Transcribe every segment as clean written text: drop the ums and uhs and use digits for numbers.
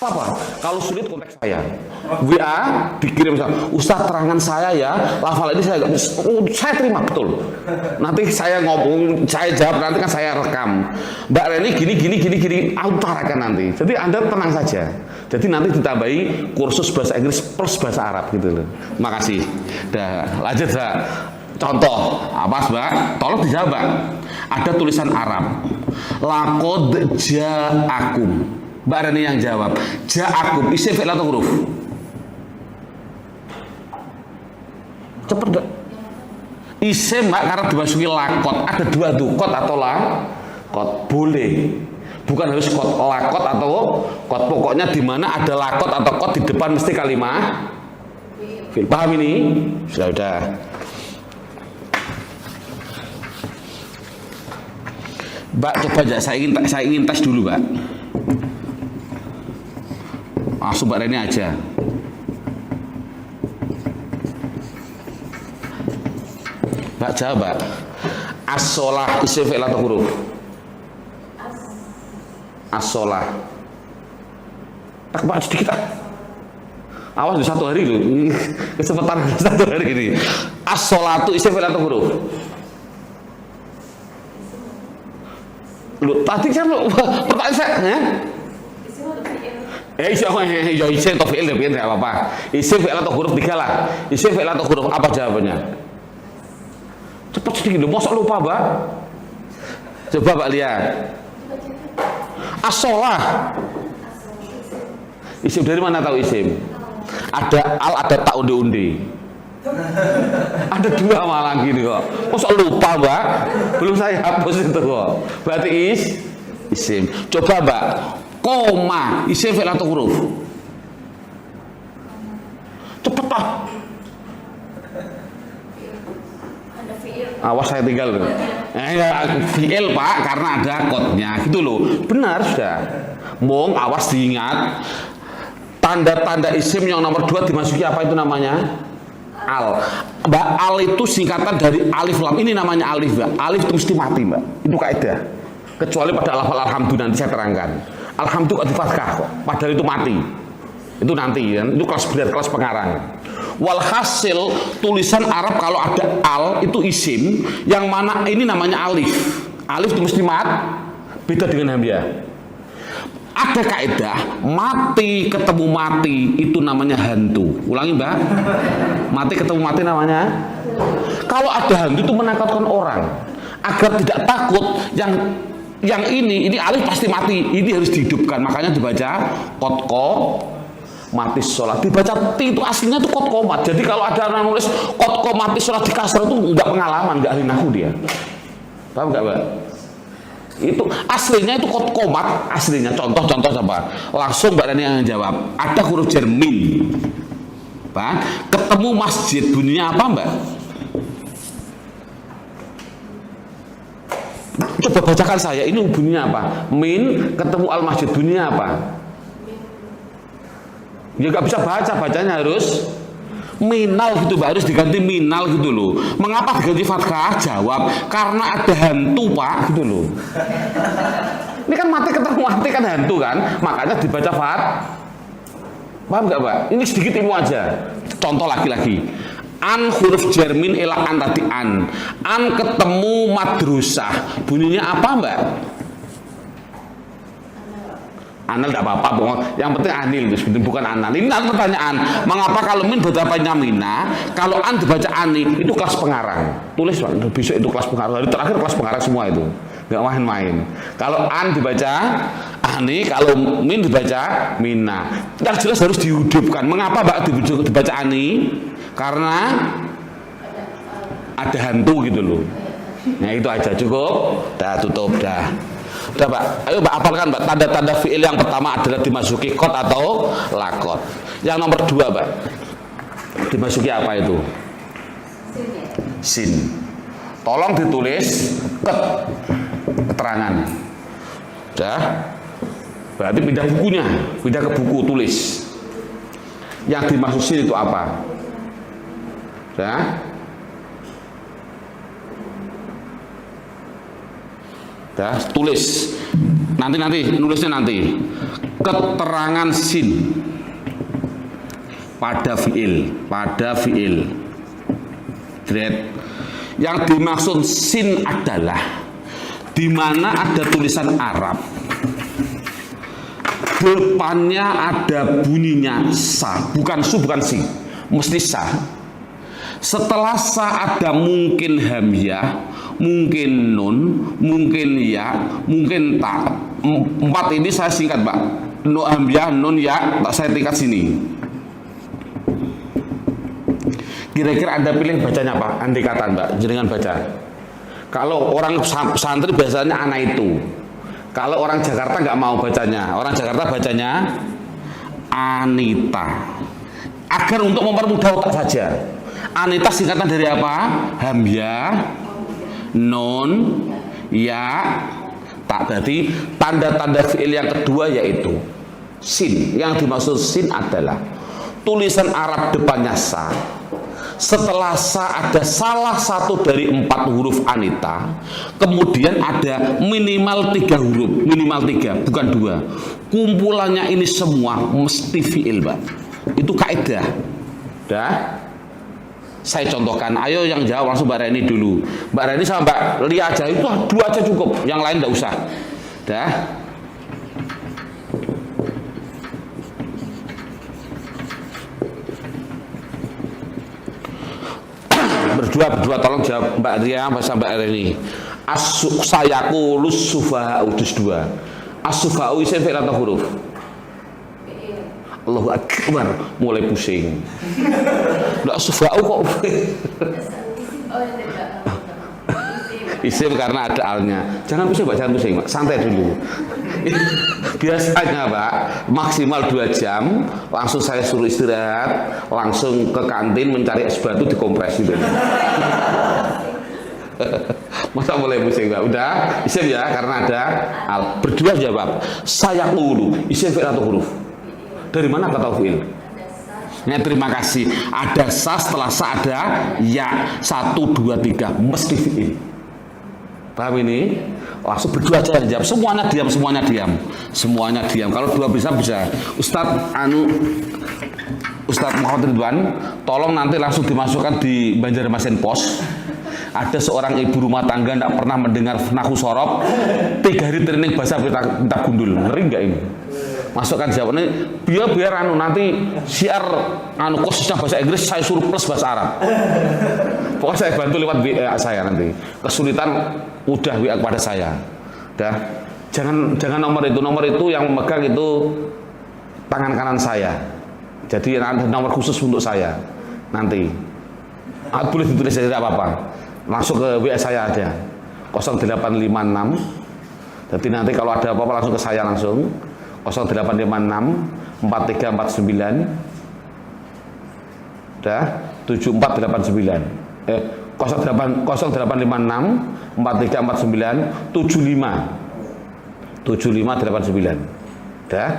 Apa? Kalau sulit kontak saya. WA dikirim Ustaz terangkan saya ya. Lafal ini saya terima betul. Nanti saya ngomong, saya jawab, nanti kan saya rekam. Mbak Reni gini, aku utarakan nanti. Jadi Anda tenang saja. Jadi nanti ditambahi kursus bahasa Inggris plus bahasa Arab gitu loh. Makasih. Dah, lanjut Mbak. Contoh, apa Mbak? Tolong dijawab Mbak. Ada tulisan Arab. Laqad ja'akum. Mbak Rani yang jawab. Ja'akum isim fi'il atau huruf? Cepet Mbak. Isim Mbak, karena dimasuki lakot. Ada dua tuh, kot atau lakot. Boleh. Bukan harus kot lakot atau kot. Pokoknya di mana ada lakot atau kot di depan mesti kalimat fi'il. Paham ini? Sudah. Mbak coba aja, saya ingin tes dulu Mbak. Langsung Mbak Reni aja. Mbak jawab Mbak. As-sholah isim fi'il atau huruf? As-sholah. Tak Mbak sedikit tak. Awas di satu hari loh. Kecepatan satu hari ini. As-sholatu isim fi'il atau huruf? Loh, tadi kan pertanyaan saya, isim atau fi'il tidak apa-apa. Isim fi'il atau huruf 3 lah. Isim fi'il atau huruf apa jawabannya? Cepat sedikit, masa lupa Mbak? Coba Mbak lihat. As-sholah. Isim dari mana tahu isim? Ada al, ada tak undi-undi. Ada 2 malah gini kok. Masa lupa Mbak? Belum saya hapus itu kok. Berarti isim. Coba Mbak. Koma isim fi'il atau huruf? Cepet lah. Awas saya tinggal loh. Fi'il Pak, karena ada kodnya gitu loh. Benar sudah. Mong awas diingat. Tanda-tanda isim yang nomor 2 dimasuki apa itu namanya? Al. Mbak, al itu singkatan dari alif lam. Ini namanya alif Mbak. Alif itu mesti mati Mbak. Itu kaidah. Kecuali pada lafal alhamdulillah nanti saya terangkan. Alhamdulillah di fathah kok. Padahal itu mati. Itu nanti kan. Itu kelas berat, kelas pengarang. Walhasil tulisan Arab kalau ada al itu isim yang mana ini namanya alif. Alif itu mesti mat. Beda dengan hamzah. Ada kaidah mati ketemu mati itu namanya hantu. Ulangi Mbak. Mati ketemu mati namanya. Kalau ada hantu itu menakutkan orang agar tidak takut yang ini alif pasti mati. Ini harus dihidupkan. Makanya dibaca kotko mati sholat. Dibaca ti itu aslinya itu kotko mat. Jadi kalau ada orang nulis kotko mati sholat di kasar itu nggak pengalaman, nggak ahli nahwu dia. Paham nggak Mbak? Itu aslinya itu komat aslinya. Contoh apa? Langsung Mbak Rani yang jawab. Ada huruf jar min. Pak, ketemu masjid bunyinya apa Mbak? Coba bacakan saya. Ini bunyinya apa? Min ketemu al masjid bunyinya apa? Ya nggak bisa baca, bacanya harus minal gitu Mbak, harus diganti minal gitu loh. Mengapa diganti fathah? Jawab, karena ada hantu Pak gitu loh. Ini kan mati ketemu mati kan hantu kan, makanya dibaca fathah. Paham nggak Mbak? Ini sedikit ilmu aja. Contoh lagi-lagi. An huruf jarmin ila an tadi an. An ketemu madrasah. Bunyinya apa Mbak? Anal tidak apa-apa, yang penting anil, bukan anal. Ini pertanyaan, mengapa kalau min bacanya mina, kalau an dibaca ani, itu kelas pengarang. Tulis besok itu kelas pengarang, hari terakhir kelas pengarang semua itu, nggak main-main. Kalau an dibaca ani, kalau min dibaca mina. Yang jelas harus dihidupkan. Mengapa Mbak dibaca ani? Karena ada hantu gitu loh. Nah itu aja cukup, dah tutup dah. Udah Pak, ayo Mbak hafalkan Mbak. Tanda-tanda fi'il yang pertama adalah dimasuki kot atau lakot. Yang nomor 2 Mbak, dimasuki apa itu? Sin. Tolong ditulis keterangan. Udah. Berarti pindah bukunya, pindah ke buku tulis. Yang dimaksud sin itu apa? Udah. Tulis Nanti nulisnya nanti. Keterangan sin pada fiil. Dread. Yang dimaksud sin adalah di mana ada tulisan Arab, depannya ada bunyinya sa, bukan su, bukan si, mesti sa. Setelah sa ada mungkin hamzah, mungkin nun, mungkin ya, mungkin ta. 4 ini saya singkat, Pak. No hamzah, nun, ya, tak saya tingkat sini. Kira-kira Anda pilih bacanya apa? Andai kata Mbak, jenengan baca. Kalau orang santri biasanya anak itu. Kalau orang Jakarta nggak mau bacanya. Orang Jakarta bacanya Anita. Agar untuk mempermudah otak saja. Anita singkatan dari apa? Hamzah, nun, ya, tak. Berarti tanda-tanda fiil yang kedua yaitu sin. Yang dimaksud sin adalah tulisan Arab depannya sa. Setelah sa ada salah satu dari 4 huruf Anita, kemudian ada minimal 3 huruf, minimal 3, bukan 2. Kumpulannya ini semua mesti fiil, Mbak. Itu kaidah. Dah. Saya contohkan, ayo yang jawab langsung Mbak Reni dulu. Mbak Reni sama Mbak Lia aja, itu 2 aja cukup, yang lain enggak usah. Dah. Berdua tolong jawab Mbak Ria bahasa Mbak Reni. Sayaku lus sufaha udus 2. As-sufa'u isim fi'il atau huruf? Allahu Akbar, mulai pusing. Nggak sufa'u kok. Isim karena ada alnya. Jangan pusing, Pak, jangan pusing, Pak. Santai dulu. Biasanya, Pak, maksimal 2 jam, langsung saya suruh istirahat, langsung ke kantin mencari es batu dikompres gitu. Masa mulai pusing, Pak? Udah, isim ya, karena ada al. Berdua jawab. Saya dulu, isim fi'il atau huruf? Dari mana kata fi'il? Ya, terima kasih. Ada sa, setelah sa ada ya. 1, 2, 3, mesti fi'il. Paham ini? Langsung berdua aja jawab. Semuanya diam. Kalau 2 bisa. Ustadz Muhammad Ridwan, tolong nanti langsung dimasukkan di Banjarmasin Pos. Ada seorang ibu rumah tangga tidak pernah mendengar nahu sorob, 3 hari training bahasa minta gundul. Ngeri nggak ini? Masukkan jawabannya biar nanti siar khususnya bahasa Inggris saya suruh plus bahasa Arab. Pokoknya saya bantu lewat WA saya nanti. Kesulitan udah WA kepada saya. Dah. Jangan nomor itu yang memegang itu tangan kanan saya. Jadi nomor khusus untuk saya nanti. Boleh ditulis saja, tidak apa-apa. Langsung ke WA saya aja. 0856. Jadi nanti kalau ada apa-apa langsung ke saya langsung. 0856 4349 dah 7489 0856 4349 7589 dah.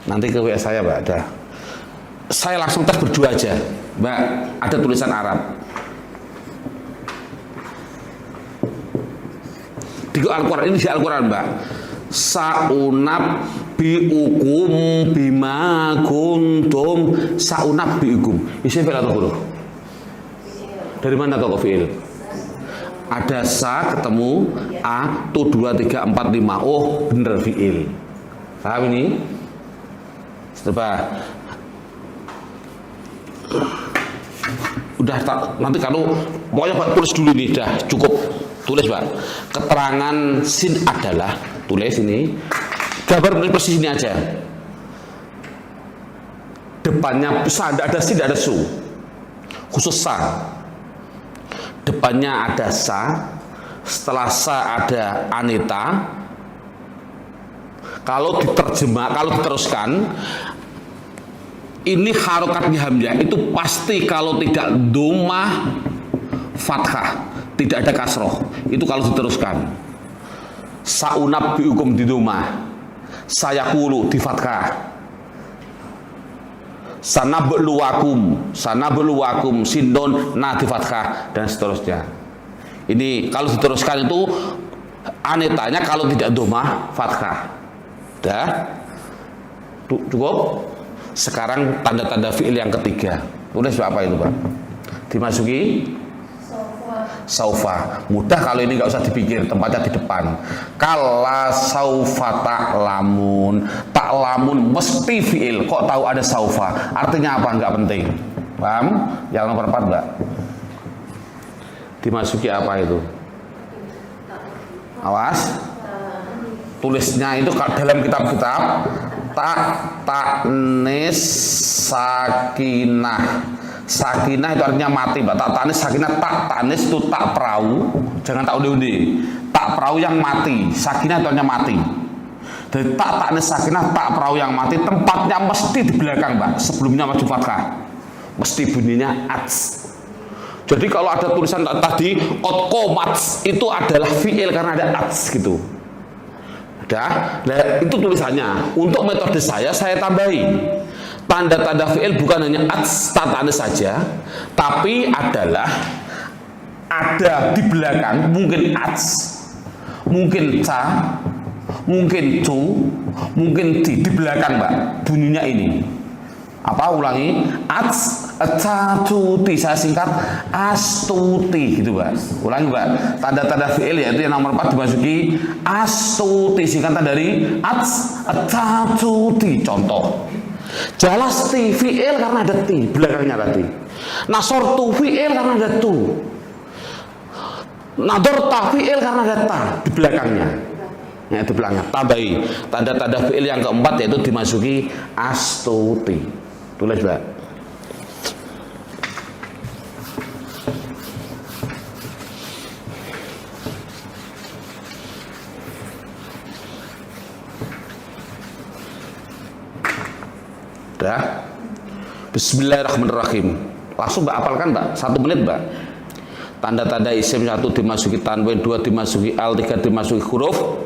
Nanti ke WA saya, Mbak. Dah. Saya langsung tes berdua aja, Mbak. Ada tulisan Arab di Al-Quran, ini di Al-Quran, Mbak. Saunab biukum bima kuntum. Saunab biukum isim fi'il atau huruf? Dari mana kok fi'il? Ada sa ketemu a tu 2 3 4 5. Oh, bener fi'il. Paham ini? Coba. Udah nanti kalau pokoknya Pak tulis dulu nih, dah cukup. Tulis, Pak. Keterangan sin adalah, tulis ini. Gambar persis ini aja. Depannya sa, tidak ada sin, tidak ada su. Khusus sa. Depannya ada sa. Setelah sa ada Anita. Kalau diteruskan, ini harokatnya hamzah itu pasti kalau tidak dhammah fathah, tidak ada kasroh. Itu kalau diteruskan. Saunab biukum di dhammah, sayaqulu di fathah, sanabluwakum sindon na di fathah, dan seterusnya. Ini kalau diteruskan itu Anetanya kalau tidak domah fathah. Udah? Cukup? Sekarang tanda-tanda fi'il yang ketiga. Tulis apa itu, Pak? Dimasuki saufa. Mudah kalau ini nggak usah dipikir, tempatnya di depan. Kala saufa ta'lamun. Ta'lamun mesti fi'il. Kok tahu ada saufa? Artinya apa? Nggak penting. Paham? Yang nomor 4, Mbak. Dimasuki apa itu? Awas. Tulisnya itu dalam kitab-kitab ta'nis sakinah. Sakinah itu artinya mati, Mbak. Ta'nis sakinah, ta'nis itu tak perahu. Jangan tak undi-undi. Tak perahu yang mati. Sakinah itu artinya mati. Dari ta'nis sakinah, tak perahu yang mati, tempatnya mesti di belakang, Mbak. Sebelumnya maju fathah. Mesti bunyinya ats. Jadi kalau ada tulisan tadi qad itu adalah fi'il karena ada ats gitu. Nah, itu tulisannya. Untuk metode saya tambahi. Tanda-tanda fi'il bukan hanya ats tanis saja, tapi adalah ada di belakang, mungkin ats, mungkin ca, mungkin cu, mungkin di belakang, Mbak. Bunyinya ini. Apa? Ulangi. Ats, ca, cu, ti. Saya singkat astuti gitu, Mbak. Ulangi, Mbak. Tanda-tanda fi'il yaitu yang nomor 4 dimasuki astuti, singkatan dari ats, ca, cu, ti. Contoh. Jalasti fi'il karena ada ti belakangnya tadi. Nasortu fi'il karena ada tu. Nadorta fi'il karena ada ta di belakangnya. Ya, di belakangnya. Tambahi tanda-tanda fi'il yang keempat yaitu dimasuki astuti. Tulis, Mbak. Udah? Bismillahirrahmanirrahim. Langsung Mbak hafalkan, Mbak. 1 menit, Mbak. Tanda-tanda isim 1 dimasuki tanwin, 2 dimasuki al, 3 dimasuki huruf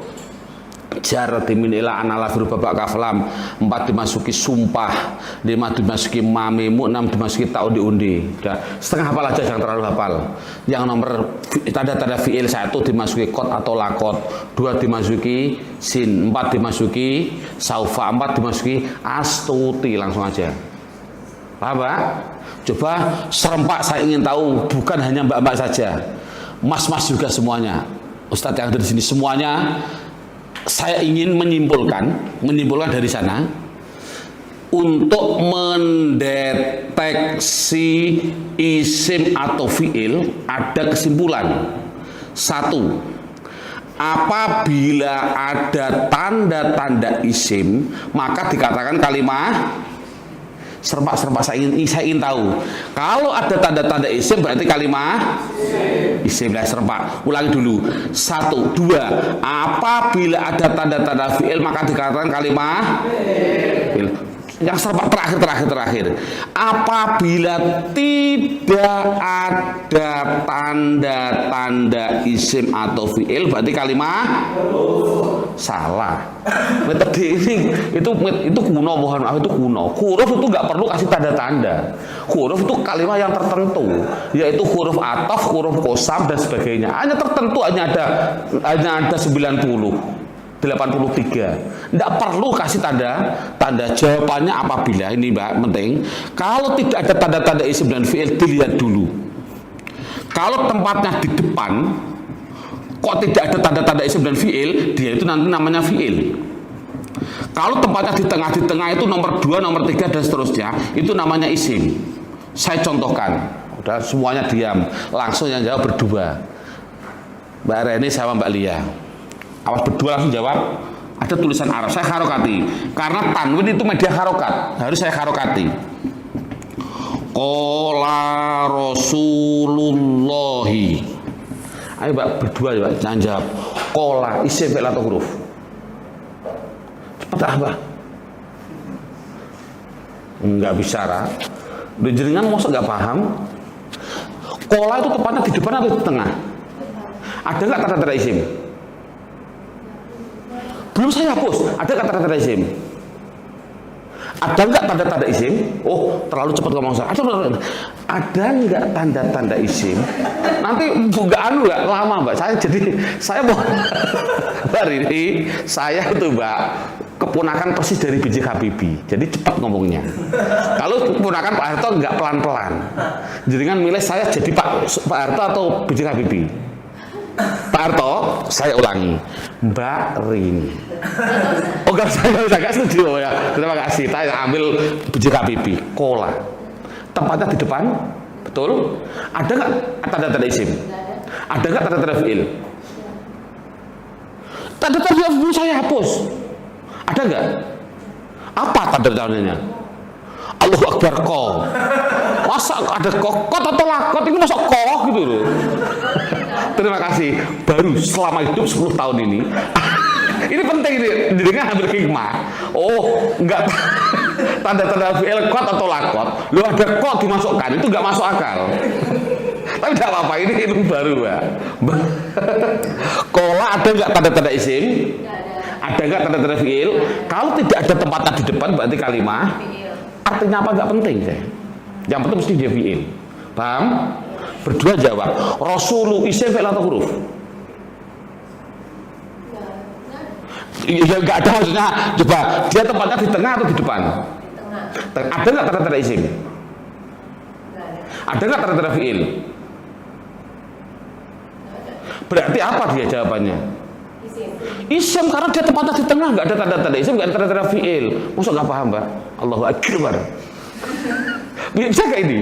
jar, dimin ila anala huruf babak kaflam, 4 dimasuki sumpah, 5 dimasuki mamimu, 6 dimasuki ta'u diundi. Udah. Setengah hafal aja, jangan terlalu hafal. Yang nomor tanda-tanda fi'il 1 dimasuki qad atau lakot, 2 dimasuki sin, 4 dimasuki saufa, 4 dimasuki astuti. Langsung aja. Paham, Pak? Coba serempak saya ingin tahu, bukan hanya mbak-mbak saja, mas-mas juga semuanya. Ustadz yang ada di sini semuanya, saya ingin menyimpulkan dari sana untuk mendeteksi isim atau fi'il ada kesimpulan. 1. Apabila ada tanda-tanda isim maka dikatakan kalimah serempak. Saya ingin tahu. Kalau ada tanda-tanda isim berarti kalimah isim. Lah serempak. Ulangi dulu. 1, 2. Apabila ada tanda-tanda fi'il maka dikatakan kalimah fi'il. Yang serempak terakhir. Apabila tidak ada tanda-tanda isim atau fi'il berarti kalimah salah. Metode ini itu kuno, mohon maaf, itu kuno. Huruf itu nggak perlu kasih tanda-tanda. Huruf itu kalimat yang tertentu, yaitu huruf ataf, huruf qasam dan sebagainya. Hanya tertentu, hanya ada 90. 83. Tidak perlu kasih tanda. Jawabannya apabila ini, Mbak, penting. Kalau tidak ada tanda-tanda isim dan fi'il dilihat dulu. Kalau tempatnya di depan kok tidak ada tanda-tanda isim dan fi'il, dia itu nanti namanya fi'il. Kalau tempatnya di tengah itu nomor 2, nomor 3 dan seterusnya, itu namanya isim. Saya contohkan. Udah semuanya diam. Langsung yang jawab berdua. Mbak Reni sama Mbak Lia. Awas berdua langsung jawab. Ada tulisan Arab, saya harokati. Karena tanwin itu media harokat, harus saya harokati. Qala Rasulullahi. Ayo Mbak berdua ya, jangan jawab. Qala isim fi'il atau huruf? Cepat Mbak. Enggak bicara. Jenengan masa enggak paham? Qala itu tepatnya di depan atau di tengah? Ada enggak tanda-tanda isim? Belum saya hapus. Ada kata-kata isim? Ada nggak tanda-tanda isim? Oh, terlalu cepat ngomong saya. ada nggak tanda-tanda isim? Nanti nggak lama Mbak. Saya mau hari ini saya itu Mbak keponakan persis dari B.J. Habibie. Jadi cepat ngomongnya. Kalau keponakan Pak Harto nggak pelan-pelan. Jadi kan milih saya jadi Pak Harto atau B.J. Habibie. Pak Harto, saya ulangi, Mbak Rini. Oh enggak, saya nggak setuju ya. Terima kasih. Saya ambil B.J. Habibie, kola. Tempatnya di depan, betul? Ada nggak tanda-tanda isim? Ada nggak tanda-tanda fiil? Tanda-tanda fiil saya hapus. Ada nggak? Apa tanda-tandanya? Allahu Akbar ko. Masa ada kokot atau lakot? Ini masa koh gitu loh. Terima kasih. Baru selama hidup 10 tahun ini. Ini penting nih, didengar hampir hikmah. Oh, enggak tanda-tanda fi'il kot atau lakot. Lu ada kot dimasukkan, itu enggak masuk akal. Tapi tidak apa-apa, ini ilmu baru ya. Kola ada enggak tanda-tanda isim? Ada enggak tanda-tanda fi'il? Kalau tidak ada tempatnya di depan berarti kalimah. Artinya apa enggak penting saya. Yang penting mesti dia fi'il. Paham? Berdua jawab. Rasulu isim fi'il atau huruf? Ya enggak ada maksudnya. Coba dia tempatnya di tengah atau di depan? Di tengah. Ada enggak tanda-tanda isim? Ada enggak tanda-tanda fi'il? Berarti apa dia jawabannya? Isim karena dia tempatnya di tengah, enggak ada tanda-tanda isim, enggak ada tanda-tanda fi'il. Masa enggak paham, Mbak? Allahu Akbar. Bisa enggak ini?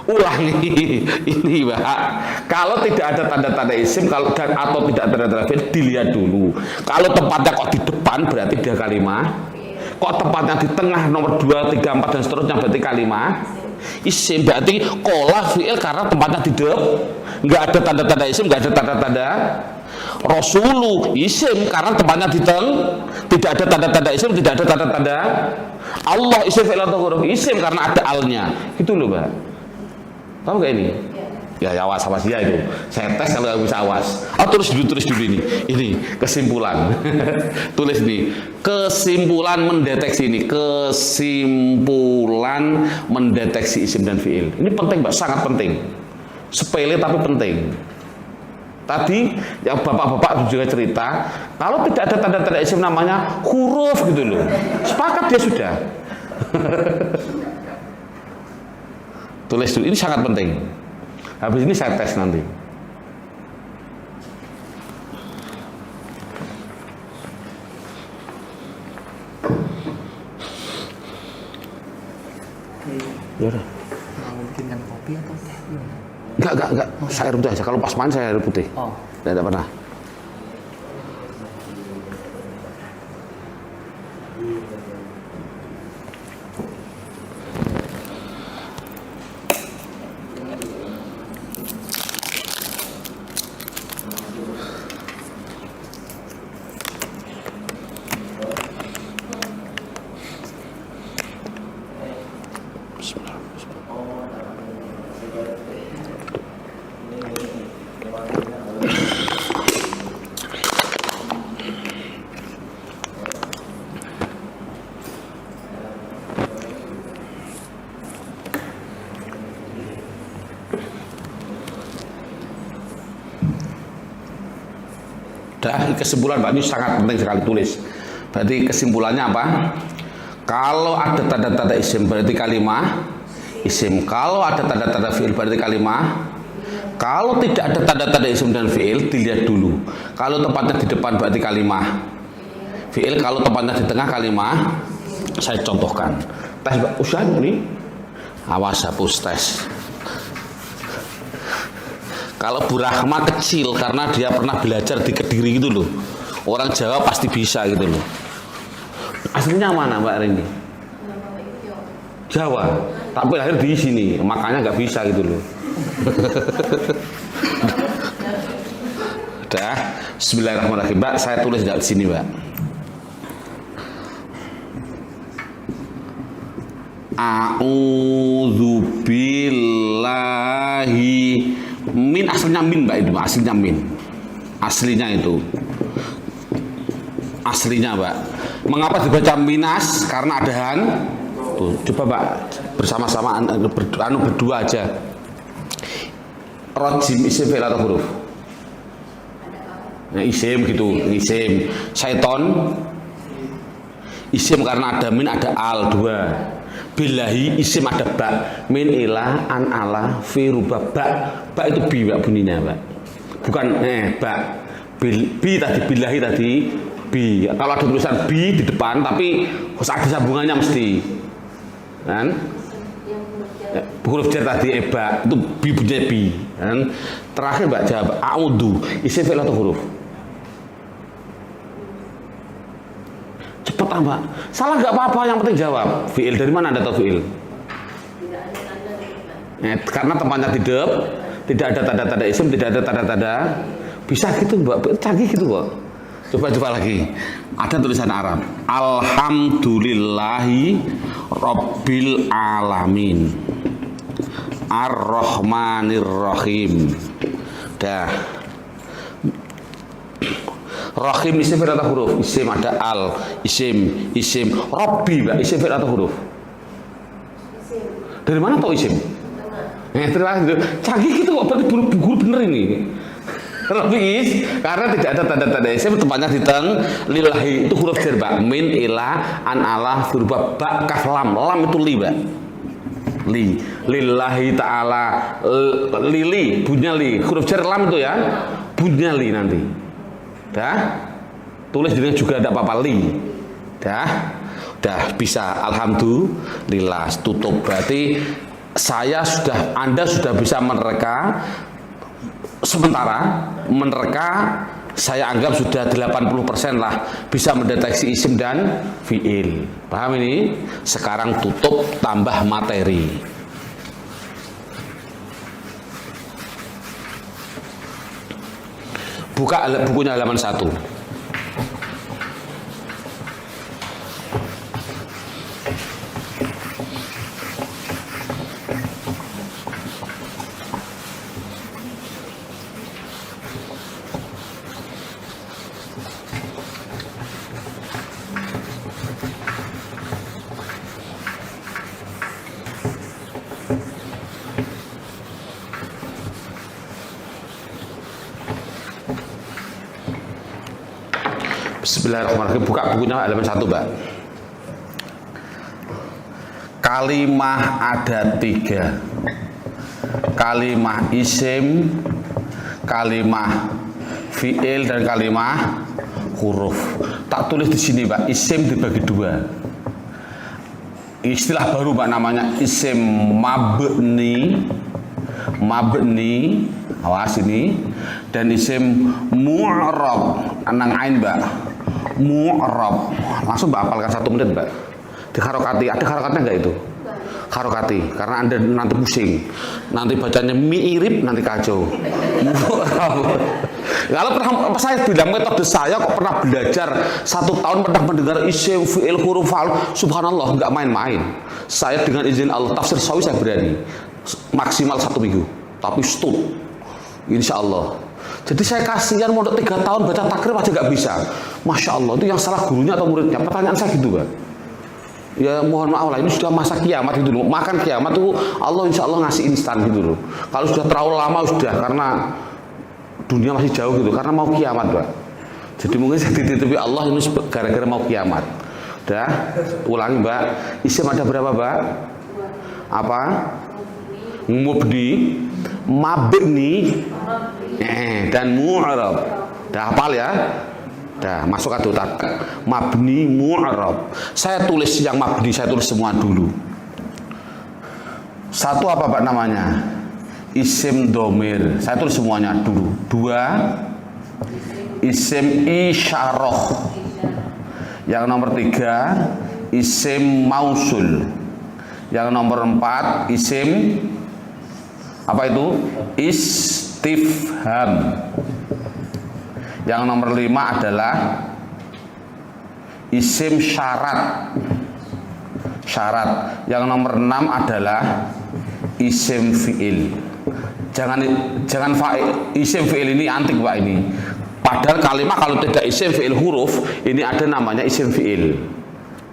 Ulangi ini Mbak. Kalau tidak ada tanda-tanda isim atau tidak ada tanda-tanda fi'il, dilihat dulu. Kalau tempatnya kok di depan berarti dia kalimah. Kok tempatnya di tengah nomor 2, 3, 4 dan seterusnya berarti kalimah. Isim berarti kola fi'il karena tempatnya di depan. Enggak ada tanda-tanda isim, enggak ada tanda-tanda. Rasulu isim karena tempatnya di tengah. Tidak ada tanda-tanda isim, tidak ada tanda-tanda. Allah isim fi'il atau huruf isim karena ada alnya. Itu loh Mbak. Tahu gak ini? Ya awas ya itu. Saya tes kalau nggak bisa awas. Oh tulis dulu ini. Ini kesimpulan. Tulis nih. Kesimpulan mendeteksi ini. Kesimpulan mendeteksi isim dan fiil. Ini penting Mbak, sangat penting. Sepele tapi penting. Tadi yang bapak-bapak juga cerita, kalau tidak ada tanda-tanda isim namanya huruf gitu loh. Sepakat dia sudah. Tulis dulu, ini sangat penting. Habis ini saya tes nanti. Ya udah. Mau bikin yang kopi atau teh? Enggak. Saya air putih aja. Kalau pas main saya air putih. Oh. Tidak pernah. Kesimpulan Pak, ini sangat penting sekali, tulis. Berarti kesimpulannya apa? Kalau ada tanda-tanda isim berarti kalimah isim. Kalau ada tanda-tanda fiil berarti kalimah. Kalau tidak ada tanda-tanda isim dan fiil, dilihat dulu. Kalau tempatnya di depan berarti kalimah fiil. Kalau tempatnya di tengah kalimah. Saya contohkan. Tes Pak, usah ini. Awas hapus tes. Kalau Bu Rahma kecil karena dia pernah belajar di Kediri gitu loh. Orang Jawa pasti bisa gitu loh. Aslinya mana Mbak Rini? Jawa. Tapi lahir di sini, makanya nggak bisa gitu loh. Udah. Bismillahirrahmanirrahim. Mbak, saya tulis di sini Mbak. A'udzubillahi min, aslinya min Mbak, itu aslinya min, aslinya itu aslinya Mbak. Mengapa dibaca minas? Karena ada han waktu. Coba Pak bersama-sama berdua aja. Rojim isim fi'il atau huruf? Nah, isim gitu, isim. Syaiton isim karena ada min, ada al, dua. Billahi isim ada ba, min ila an ala fi rubah ba itu bi Pak bunyinya Pak, bukan ba. Bi tadi, billahi tadi bi. Kalau ada tulisan bi di depan tapi harus ada sambungannya mesti kan. Huruf jar tadi ba itu bi bunyinya bi kan. Terakhir Mbak jawab a'udhu isim fi'il atau huruf? Cepet Mbak, salah nggak apa-apa, yang penting jawab. Fi'il dari mana Anda tahu fi'il? Karena tempatnya tidak ada tanda-tanda isim, tidak ada tanda-tanda. Bisa gitu Mbak, canggih gitu kok. Coba lagi. Ada tulisan Arab. Alhamdulillahi Rabbil Alamin. Ar-Rahmanir-Rahim. Dah. Rahim isim fi'il atau huruf? Isim ada al, isim. Rabbi Mbak, isim fi'il atau huruf? Isim. Dari mana tau isim? Terima kasih. Canggih gitu kok, berarti guru bener ini. Rabbi karena tidak ada tanda-tanda isim, tempatnya di teng. Lillahi itu huruf jar Mbak. Min ila an ala berubah ba kaf lam. Lam itu li Mbak. Li. Lillahi ta'ala lili, bunyinya li. Huruf jar lam itu ya. Bunyinya li nanti. Dah. Tulis dengan juga ada apa-apa li. Dah bisa. Alhamdulillah. Tutup. Berarti Anda sudah bisa menerka. Sementara menerka saya anggap sudah 80% lah bisa mendeteksi isim dan fi'il. Paham ini? Sekarang tutup, tambah materi. Buka bukunya halaman 1. Bismillahirrahmanirrahim. Buka bukunya halaman 1 Mbak. Kalimah ada 3. Kalimah isim, kalimah fi'il, dan kalimah huruf. Tak tulis di sini Mbak, isim dibagi 2. Istilah baru Mbak, namanya isim mabni, awas ini, dan isim mu'rab, anang ain Mbak. Mu'rab, langsung Mbak hafalkan 1 menit Mbak. Di harokati, ada harokatnya enggak itu? Harokati, karena Anda nanti pusing. Nanti bacanya mirip, nanti kacau. Kalau pernah saya bilang metode saya kok pernah belajar 1 tahun, pernah mendengar isim, fi'il, huruf, fa'al, subhanallah, enggak main-main. Saya dengan izin Allah tafsir sawi saya berani maksimal 1 minggu, tapi stop, insya Allah. Jadi saya kasihan mau 3 tahun baca takrib aja nggak bisa. Masya Allah, itu yang salah gurunya atau muridnya? Pertanyaan saya gitu Pak. Ya mohon maaf lah, ini sudah masa kiamat gitu loh. Makan kiamat tuh Allah insya Allah ngasih instan gitu loh. Kalau sudah terlalu lama sudah, karena dunia masih jauh gitu, karena mau kiamat Pak. Jadi mungkin saya dititipi Allah ini gara-gara mau kiamat. Udah, ulangi Mbak. Isim ada berapa Mbak? Apa? Mubni, mabni, dan mu'rab. Dah hafal ya? Dah masuk ke otak. Mabni, mu'rab. Saya tulis yang mabni, saya tulis semua dulu. 1 apa Pak namanya? Isim domir. Saya tulis semuanya dulu. 2 isim isyarah. Yang nomor 3 isim mausul. Yang nomor 4 isim apa itu? Istifham. Yang nomor 5 adalah isim syarat. Yang nomor 6 adalah isim fi'il. Jangan isim fi'il ini antik Pak ini. Padahal kalimat kalau tidak isim fi'il huruf, ini ada namanya isim fi'il.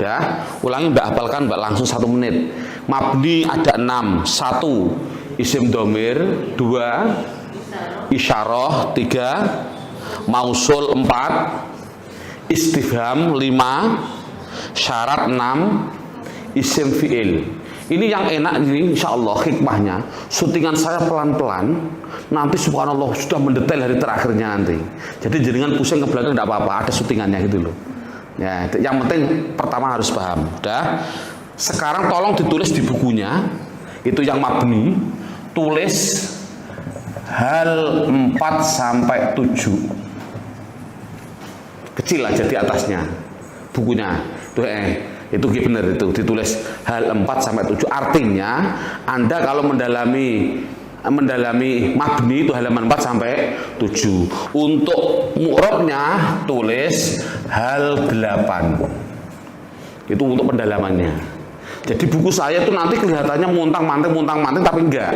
Udah, ulangi Mbak, hafalkan Mbak langsung 1 menit. Mabni ada 6. 1 isim domir, 2 isyarah, 3 mausul, 4 istifham, 5 syarat, 6 isim fi'il. Ini yang enak ini, insya Allah hikmahnya. Syutingan saya pelan-pelan, nanti subhanallah sudah mendetail hari terakhirnya nanti. Jadi jenengan pusing ke belakang tidak apa-apa, ada syutingannya gitu loh. Ya, yang penting pertama harus paham. Udah. Sekarang tolong ditulis di bukunya. Itu yang mabni, tulis hal 4 sampai 7. Kecil aja di atasnya bukunya. Itu benar, itu ditulis hal 4 sampai 7. Artinya Anda kalau mendalami mabni itu halaman 4 sampai 7. Untuk mu'rabnya tulis hal 8. Itu untuk pendalamannya. Jadi buku saya itu nanti kelihatannya muntang-manting tapi enggak.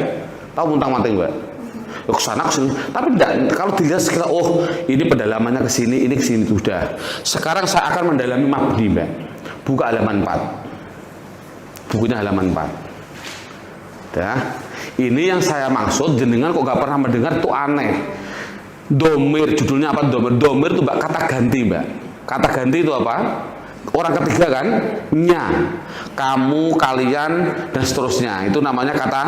Tahu muntang-manting enggak? Kesana kesini, tapi enggak. Kalau dilihat sekitar, oh ini pendalamannya ke sini, ini ke sini, sudah. Sekarang saya akan mendalami mabni, Mbak. Buka halaman 4. Bukunya halaman 4. Dah. Ini yang saya maksud, jenengan kok gak pernah mendengar itu aneh. Domir, judulnya apa domir? Domir itu Mbak kata ganti, Mbak. Kata ganti itu apa? Orang ketiga kan? Nya. Kamu, kalian, dan seterusnya. Itu namanya kata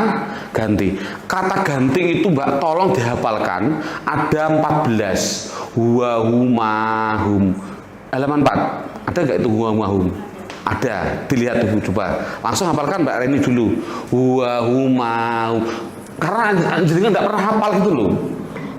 ganti. Kata ganti itu Mbak tolong dihafalkan. Ada 14. Huwa, huma, hum. Halaman 4. Ada nggak itu huwa, huma, hum? Ada. Dilihat dulu coba. Langsung hafalkan Mbak Reni dulu. Huwa, huma, hum. Karena jenengan nggak pernah hafal gitu loh.